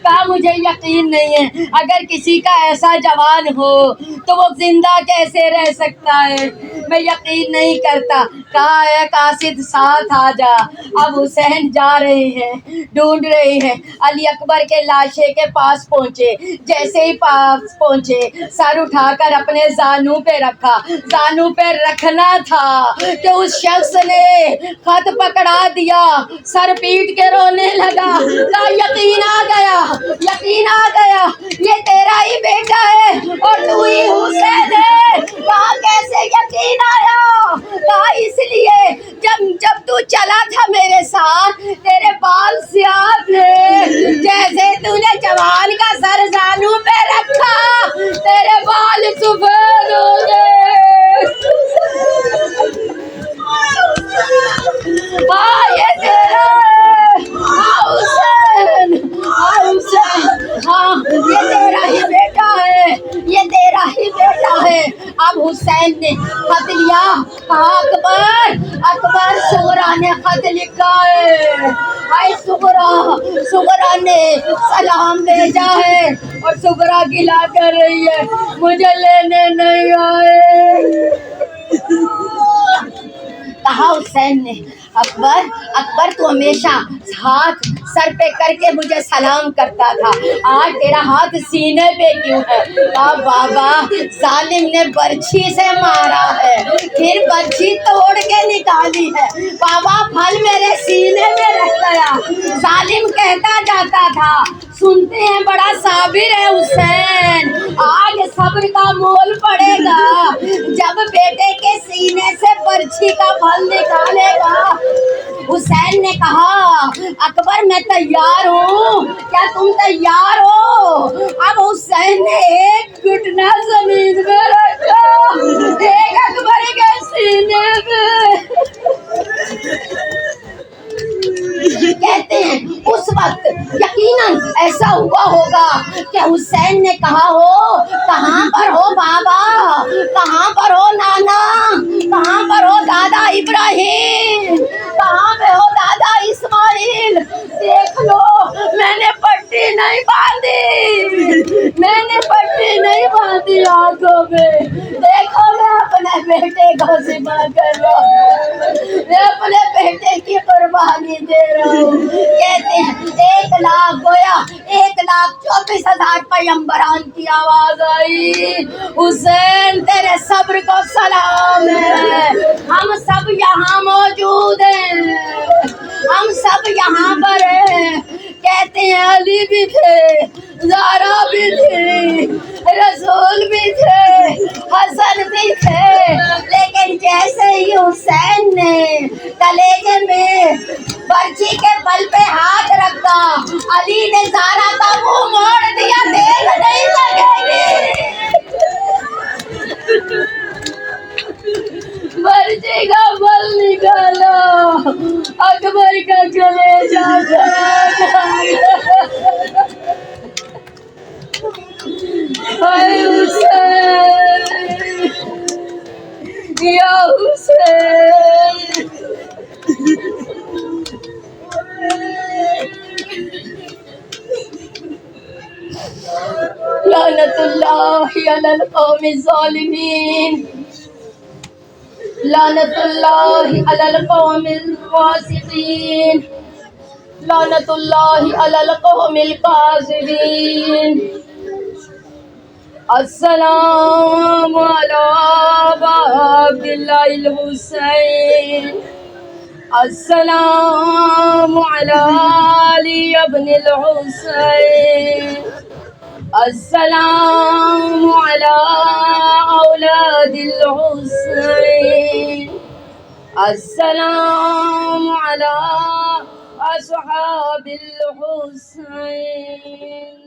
کہا مجھے یقین نہیں ہے، اگر کسی کا ایسا جوان ہو تو وہ زندہ کیسے رہ سکتا ہے، میں یقین نہیں کرتا۔ کہا اے قاصد ساتھ آ جا۔ اب حسین جا رہے ہیں، ڈھونڈ رہے ہیں، علی اکبر کے لاشے کے پاس پہنچے، جیسے ہی پاس پہنچے سر اٹھا کر اپنے زانو پہ رکھا، زانو پہ رکھنا تھا کہ اس شخص نے خط پکڑا دیا، سر پیٹ کے رونے لگا۔ کہا یقین آ گیا یہ تیرا ہی بیٹا ہے اور تو ہی حسین ہے۔ کہا کیسے یقین آیا؟ کہا اس لیے جب تو چلا تھا میرے ساتھ تیرے بال سیاہ تھے، جیسے تو نے جوان کا سر زانو پہ رکھا تیرے بال سفید ہو گئے۔ ہاں یہ تیرا ہے، ہاں حسین، ہاں یہ تیرا ہی بیٹا ہے، یہ تیرا ہی بیٹا ہے۔ اب حسین نے خط لیا، کہا اکبر سغرا نے خط لکھا ہے، اے سغرا نے سلام بھیجا ہے اور سغرا گلا کر رہی ہے مجھے لینے نہیں آئے۔ کہا حسین نے اکبر تو ہمیشہ ہاتھ سر پہ کر کے مجھے سلام کرتا تھا، آج تیرا ہاتھ سینے پہ کیوں ہے؟ کہا بابا ظالم نے برچھی سے مارا ہے، پھر برچھی توڑ کے نکالی ہے، بابا پھل میرے سینے میں رہ گیا۔ ظالم کہتا جاتا تھا سنتے ہیں بڑا صابر ہے حسین، آج صبر کا مول پڑے گا جب بیٹے کے سینے سے برچھی کا پھل نکالے گا۔ حسین نے کہا اکبر میں تیار ہوں، کیا تم تیار ہو؟ اب حسین نے ایک گھٹنا زمین میں رکھا، ایک اکبر کے سینے میں۔ کہتے ہیں اس وقت یقیناً ایسا ہوا ہوگا کہ حسین نے کہا ہو کہاں پر ہو بابا، کہاں پر ہو نانا، کہاں پر ہو دادا ابراہیم، کہاں پہ ہو دادا اسماعیل، دیکھ لو میں نے پٹی نہیں باندھی آنکھوں میں، دیکھو میں اپنے بیٹے کو ذبح کر رہا ہوں، میں اپنے بیٹے کی قربانی دے رہا ہوں۔ کہتے ہیں 1,24,000 پیغمبران کی آواز آئی، حسین تیرے صبر کو سلام ہے، ہم سب یہاں موجود ہیں، ہم سب یہاں پر ہیں۔ کہتے ہیں علی بھی تھے، زہرا بھی تھی، رسول بھی تھے، حسن بھی تھے، لیکن جیسے ہی حسین نے کلیجے میں برچی کے بل پہ ہاتھ رکھا، علی نے زہرا کا منہ موڑ دیا، دیکھ نہیں سکے گی۔ برچی کا بل نکالا، اکبر کا کلیجہ چلا گیا۔ اے حسین یا حسین، لعنت اللہ علی القوم الظالمین، لعنت اللہ علی القوم الفاسقین، لعنت اللہ علی القوم الکاذبین۔ السلام علی عبداللہ الحسین، السلام علی علی ابن الحسین، السلام علی اولاد الحسین، السلام علی اصحاب الحسین۔